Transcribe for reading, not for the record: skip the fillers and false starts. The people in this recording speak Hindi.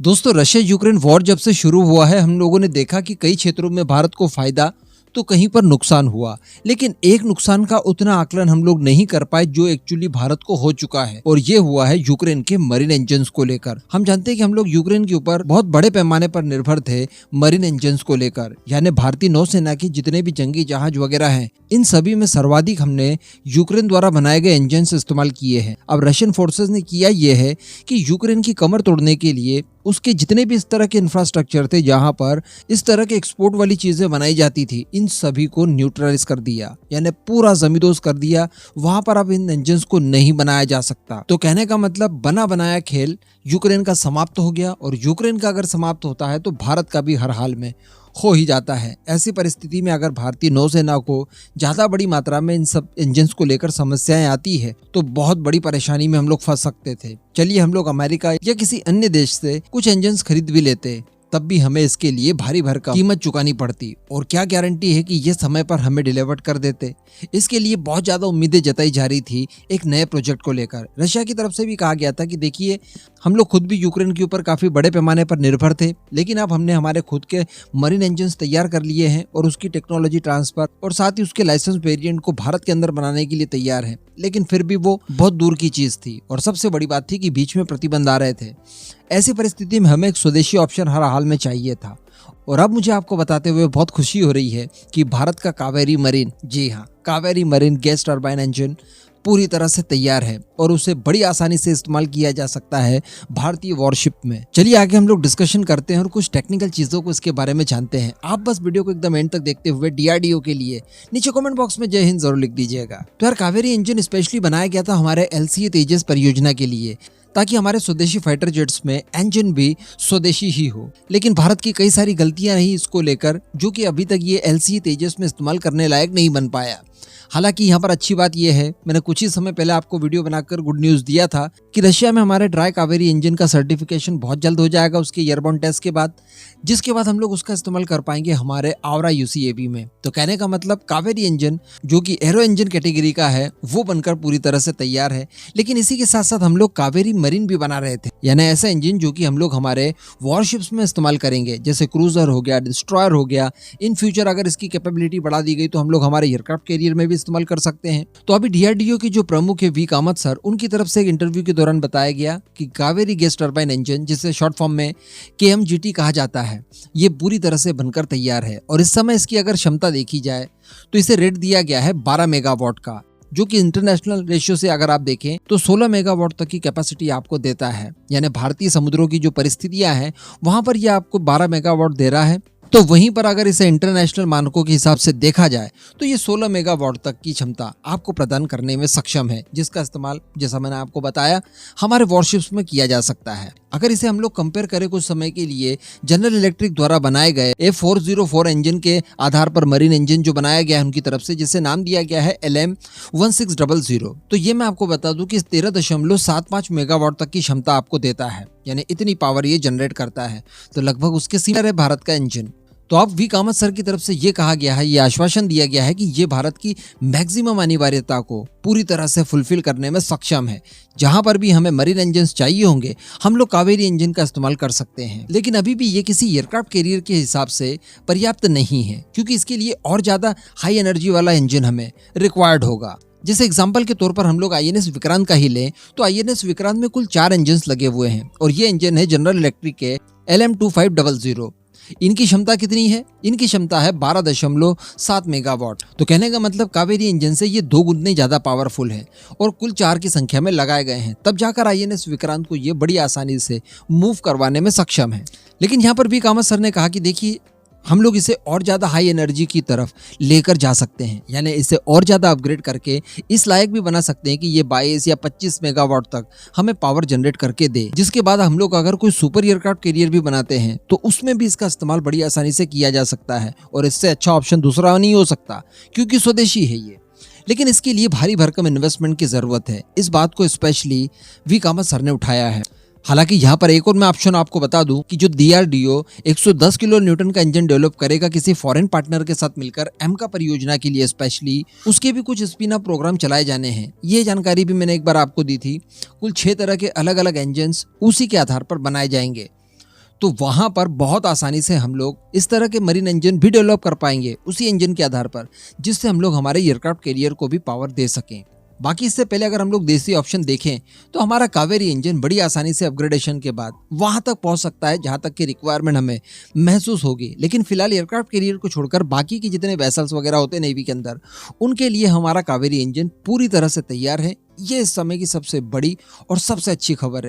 दोस्तों, रशिया यूक्रेन वॉर जब से शुरू हुआ है, हम लोगों ने देखा कि कई क्षेत्रों में भारत को फायदा तो कहीं पर नुकसान हुआ। लेकिन एक नुकसान का उतना आकलन हम लोग नहीं कर पाए जो एक्चुअली भारत को हो चुका है, और ये हुआ है यूक्रेन के मरीन इंजन्स को लेकर। हम जानते हैं कि हम लोग यूक्रेन के ऊपर बहुत बड़े पैमाने पर निर्भर थे मरीन इंजन्स को लेकर, यानी भारतीय नौसेना की जितने भी जंगी जहाज वगैरह हैं, इन सभी में सर्वाधिक हमने यूक्रेन द्वारा बनाए गए इंजन्स इस्तेमाल किए हैं। अब रशियन फोर्सेस ने किया यह है कि यूक्रेन की कमर तोड़ने के लिए उसके जितने भी इस तरह के इंफ्रास्ट्रक्चर थे जहां पर इस तरह के एक्सपोर्ट वाली चीजें बनाई जाती थी, इन सभी को न्यूट्रलाइज कर दिया, यानी पूरा जमींदोज कर दिया। वहां पर अब इन इंजन्स को नहीं बनाया जा सकता। तो कहने का मतलब बना बनाया खेल यूक्रेन का समाप्त हो गया, और यूक्रेन का अगर समाप्त होता है तो भारत का भी हर हाल में हो ही जाता है। ऐसी परिस्थिति में अगर भारतीय नौसेना को ज्यादा बड़ी मात्रा में इन सब इंजन्स को लेकर समस्याएं आती है तो बहुत बड़ी परेशानी में हम लोग फंस सकते थे। चलिए हम लोग अमेरिका या किसी अन्य देश से कुछ इंजन्स खरीद भी लेते, तब भी हमें इसके लिए भारी भरकम कीमत चुकानी पड़ती, और क्या गारंटी है कि ये समय पर हमें डिलीवर कर देते। इसके लिए बहुत ज्यादा उम्मीदें जताई जा रही थी एक नए प्रोजेक्ट को लेकर। रशिया की तरफ से भी कहा गया था कि देखिए, हम लोग खुद भी यूक्रेन के ऊपर काफी बड़े पैमाने पर निर्भर थे, लेकिन अब हमने हमारे खुद के मरीन इंजन्स तैयार कर लिए हैं और उसकी टेक्नोलॉजी ट्रांसफर और साथ ही उसके लाइसेंस वेरिएंट को भारत के अंदर बनाने के लिए तैयार है। लेकिन फिर भी वो बहुत दूर की चीज थी, और सबसे बड़ी बात थी कि बीच में प्रतिबंध आ रहे थे। ऐसी परिस्थिति में हमें एक स्वदेशी ऑप्शन हर हाल में चाहिए था, और अब मुझे आपको बताते हुए बहुत खुशी हो रही है कि भारत का कावेरी मरीन, जी हाँ, Kaveri marine gas turbine engine पूरी तरह से तैयार है और उसे बड़ी आसानी से इस्तेमाल किया जा सकता है भारतीय वॉरशिप में। चलिए आगे हम लोग डिस्कशन करते हैं और कुछ टेक्निकल चीजों को इसके बारे में जानते हैं। आप बस वीडियो को एकदम एंड तक देखते हुए डीआरडीओ के लिए नीचे कमेंट बॉक्स में जय हिंद जरूर लिख दीजिएगा। तो यार, कावेरी इंजन स्पेशली बनाया गया था हमारे एलसीए तेजस परियोजना के लिए, ताकि हमारे स्वदेशी फाइटर जेट्स में इंजन भी स्वदेशी ही हो। लेकिन भारत की कई सारी गलतियां रही इसको लेकर, जो कि अभी तक ये एलसीए तेजस में इस्तेमाल करने लायक नहीं बन पाया। हालांकि यहाँ पर अच्छी बात यह है, मैंने कुछ ही समय पहले आपको वीडियो बनाकर गुड न्यूज दिया था कि रशिया में हमारे ड्राई कावेरी इंजन का सर्टिफिकेशन बहुत जल्द हो जाएगा उसके एयरबोर्न टेस्ट के बाद, जिसके बाद हम लोग उसका इस्तेमाल कर पाएंगे हमारे आवरा यूसीएवी में। तो कहने का मतलब कावेरी इंजन जो कि एरो इंजन कैटेगरी का है, वो बनकर पूरी तरह से तैयार है। लेकिन इसी के साथ साथ हम लोग कावेरी मरीन भी बना रहे थे, यानी ऐसा इंजन जो कि हम लोग हमारे वॉरशिप्स में इस्तेमाल करेंगे, जैसे क्रूजर हो गया, डिस्ट्रॉयर हो गया। इन फ्यूचर अगर इसकी कैपेबिलिटी बढ़ा दी गई तो हम लोग हमारे एयरक्राफ्ट कैरियर में भी इस्तेमाल कर सकते हैं। तो अभी डीआरडीओ के जो प्रमुख है वी कामत सर, उनकी तरफ से एक इंटरव्यू के दौरान बताया गया कि कावेरी गैस टरबाइन इंजन, जिसे शॉर्ट फॉर्म में केएमजीटी कहा जाता है, ये पूरी तरह से बनकर तैयार है। और इस समय इसकी अगर क्षमता देखी जाए तो इसे रेट दिया गया है 12 मेगावाट का, जो कि इंटरनेशनल रेशियो से अगर आप देखें तो 16 मेगावाट तक की कैपेसिटी आपको देता है। यानी भारतीय समुद्रों की जो परिस्थितियां हैं वहां पर यह आपको 12 मेगावाट दे रहा है। तो वहीं पर अगर इसे इंटरनेशनल मानकों के हिसाब से देखा जाए तो ये 16 मेगावाट तक की क्षमता आपको प्रदान करने में सक्षम है, जिसका इस्तेमाल, जैसा मैंने आपको बताया, हमारे वॉरशिप्स में किया जा सकता है। अगर इसे हम लोग कंपेयर करें कुछ समय के लिए जनरल इलेक्ट्रिक द्वारा बनाए गए A404 इंजन के आधार पर मरीन इंजन जो बनाया गया है उनकी तरफ से, जिसे नाम दिया गया है LM1600, तो ये मैं आपको बता दूं कि 13.75 मेगावाट तक की क्षमता आपको देता है, यानी इतनी पावर ये जनरेट करता है। तो लगभग उसके सीनियर है भारत का इंजन। तो अब वी कामत सर की तरफ से ये कहा गया है, ये आश्वासन दिया गया है कि ये भारत की मैक्सिमम अनिवार्यता को पूरी तरह से फुलफिल करने में सक्षम है। जहां पर भी हमें मरीन इंजन चाहिए होंगे, हम लोग कावेरी इंजन का इस्तेमाल कर सकते हैं। लेकिन अभी भी ये किसी एयरक्राफ्ट कैरियर के हिसाब से पर्याप्त नहीं है, क्योंकि इसके लिए और ज्यादा हाई एनर्जी वाला इंजन हमें रिक्वायर्ड होगा। जैसे एग्जाम्पल के तौर पर हम लोग आईएनएस विक्रांत का ही लें तो आईएनएस विक्रांत में कुल 4 इंजन लगे हुए हैं, और ये इंजन है जनरल इलेक्ट्रिक के LM2500। इनकी क्षमता कितनी है? इनकी क्षमता है 12.7 मेगावाट। तो कहने का मतलब कावेरी इंजन से ये 2 गुने ज्यादा पावरफुल है, और कुल 4 की संख्या में लगाए गए हैं। तब जाकर आईएनएस विक्रांत को ये बड़ी आसानी से मूव करवाने में सक्षम है। लेकिन यहाँ पर वी कामत सर ने कहा कि देखिए, हम लोग इसे और ज्यादा हाई एनर्जी की तरफ लेकर जा सकते हैं, यानी इसे और ज्यादा अपग्रेड करके इस लायक भी बना सकते हैं कि ये 22 या 25 मेगावाट तक हमें पावर जनरेट करके दे। जिसके बाद हम लोग अगर कोई सुपर एयरक्राफ्ट कैरियर भी बनाते हैं तो उसमें भी इसका इस्तेमाल बड़ी आसानी से किया जा सकता है, और इससे अच्छा ऑप्शन दूसरा नहीं हो सकता, क्योंकि स्वदेशी है ये। लेकिन इसके लिए भारी भरकम इन्वेस्टमेंट की जरूरत है। इस बात को स्पेशली वी कामत सर ने उठाया है। हालांकि यहाँ पर एक और मैं ऑप्शन आपको बता दूं कि जो डीआरडीओ 110 किलो न्यूटन का इंजन डेवलप करेगा किसी फॉरेन पार्टनर के साथ मिलकर एमका परियोजना के लिए स्पेशली, उसके भी कुछ स्पिन अप प्रोग्राम चलाए जाने हैं। ये जानकारी भी मैंने एक बार आपको दी थी। कुल 6 तरह के अलग अलग इंजन उसी के आधार पर बनाए जाएंगे। तो वहां पर बहुत आसानी से हम लोग इस तरह के मरीन इंजन भी डेवलप कर पाएंगे उसी इंजन के आधार पर, जिससे हम लोग हमारे एयरक्राफ्ट कैरियर को भी पावर दे सकें। बाकी इससे पहले अगर हम लोग देसी ऑप्शन देखें तो हमारा कावेरी इंजन बड़ी आसानी से अपग्रेडेशन के बाद वहां तक पहुंच सकता है जहां तक की रिक्वायरमेंट हमें महसूस होगी। लेकिन फिलहाल एयरक्राफ्ट कैरियर को छोड़कर बाकी के जितने वेसल्स वगैरह होते हैं नेवी के अंदर, उनके लिए हमारा कावेरी इंजन पूरी तरह से तैयार है। ये इस समय की सबसे बड़ी और सबसे अच्छी खबर है।